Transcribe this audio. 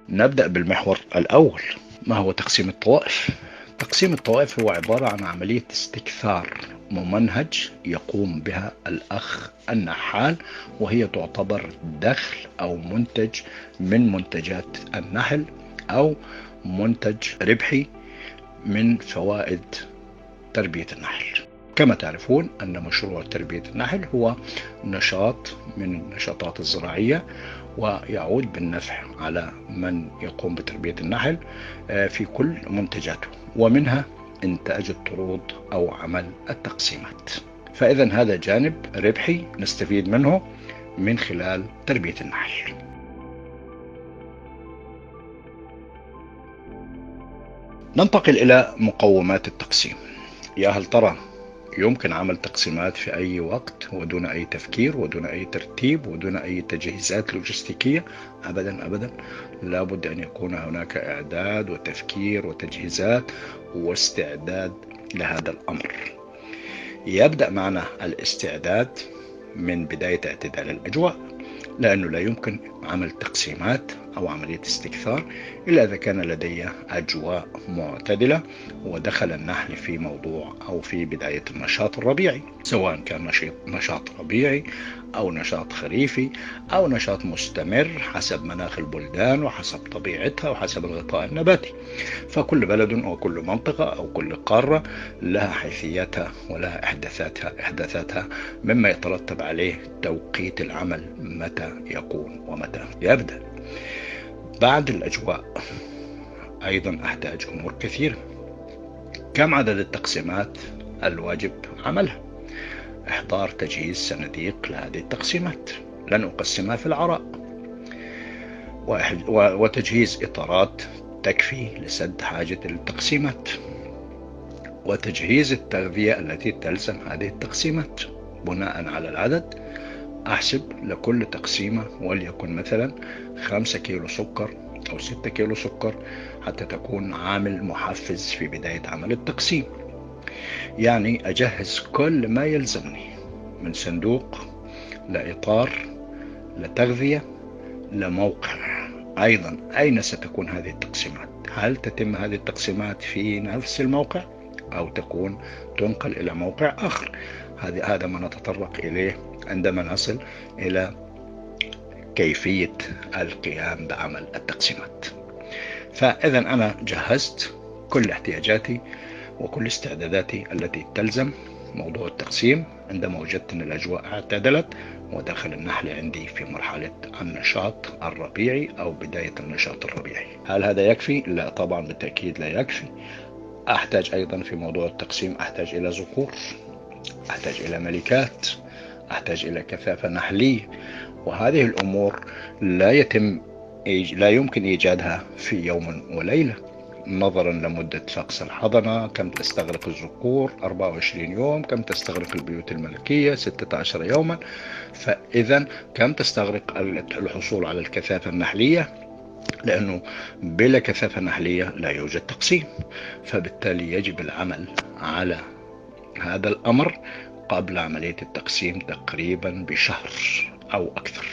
نبدأ بالمحور الأول. ما هو تقسيم الطوائف؟ تقسيم الطوائف هو عبارة عن عملية استكثار ممنهج يقوم بها الأخ النحال، وهي تعتبر دخل أو منتج من منتجات النحل، أو منتج ربحي من فوائد تربية النحل. كما تعرفون أن مشروع تربية النحل هو نشاط من النشاطات الزراعية، ويعود بالنفع على من يقوم بتربية النحل في كل منتجاته، ومنها إنتاج الطرود أو عمل التقسيمات. فإذا هذا جانب ربحي نستفيد منه من خلال تربية النحل. ننتقل إلى مقومات التقسيم. يا هل ترى يمكن عمل تقسيمات في أي وقت ودون أي تفكير ودون أي ترتيب ودون أي تجهيزات لوجستيكية؟ أبدا أبدا، لابد أن يكون هناك إعداد وتفكير وتجهيزات واستعداد لهذا الأمر. يبدأ معنا الاستعداد من بداية اعتدال الأجواء، لأنه لا يمكن عمل تقسيمات أو عملية استكثار إلا إذا كان لدي أجواء معتدلة ودخل النحل في موضوع أو في بداية النشاط الربيعي، سواء كان نشاط ربيعي أو نشاط خريفي أو نشاط مستمر حسب مناخ البلدان وحسب طبيعتها وحسب الغطاء النباتي. فكل بلد وكل منطقة أو كل قارة لها حيثياتها ولها إحداثاتها مما يترتب عليه توقيت العمل متى يكون ومتى يبدأ. بعد الأجواء أيضا أحتاج أمور كثيرة. كم عدد التقسيمات الواجب عملها؟ إحضار تجهيز صناديق لهذه التقسيمات، لن أقسمها في العراء، وتجهيز إطارات تكفي لسد حاجة التقسيمات، وتجهيز التغذية التي تلزم هذه التقسيمات. بناء على العدد أحسب لكل تقسيمة وليكن مثلا 5 كيلو سكر أو 6 كيلو سكر حتى تكون عامل محفز في بداية عمل التقسيم. يعني أجهز كل ما يلزمني من صندوق لإطار لتغذية لموقع. أيضا أين ستكون هذه التقسيمات؟ هل تتم هذه التقسيمات في نفس الموقع أو تنقل إلى موقع آخر؟ هذا ما نتطرق إليه عندما نصل إلى كيفية القيام بعمل التقسيمات. فإذا أنا جهزت كل احتياجاتي وكل استعداداتي التي تلزم موضوع التقسيم عندما وجدت أن الأجواء اعتدلت ودخل النحل عندي في مرحلة النشاط الربيعي أو بداية النشاط الربيعي. هل هذا يكفي؟ لا طبعا، بالتأكيد لا يكفي. أحتاج أيضا في موضوع التقسيم أحتاج إلى ذكور، أحتاج إلى ملكات، أحتاج إلى كثافة نحلية، وهذه الأمور لا يمكن إيجادها في يوم وليلة، نظرا لمدة فقس الحضنة. كم تستغرق الذكور؟ 24 يوم. كم تستغرق البيوت الملكية؟ 16 يوما. فإذا كم تستغرق الحصول على الكثافة النحلية؟ لأنه بلا كثافة نحلية لا يوجد تقسيم، فبالتالي يجب العمل على هذا الأمر قبل عملية التقسيم تقريبا بشهر أو أكثر.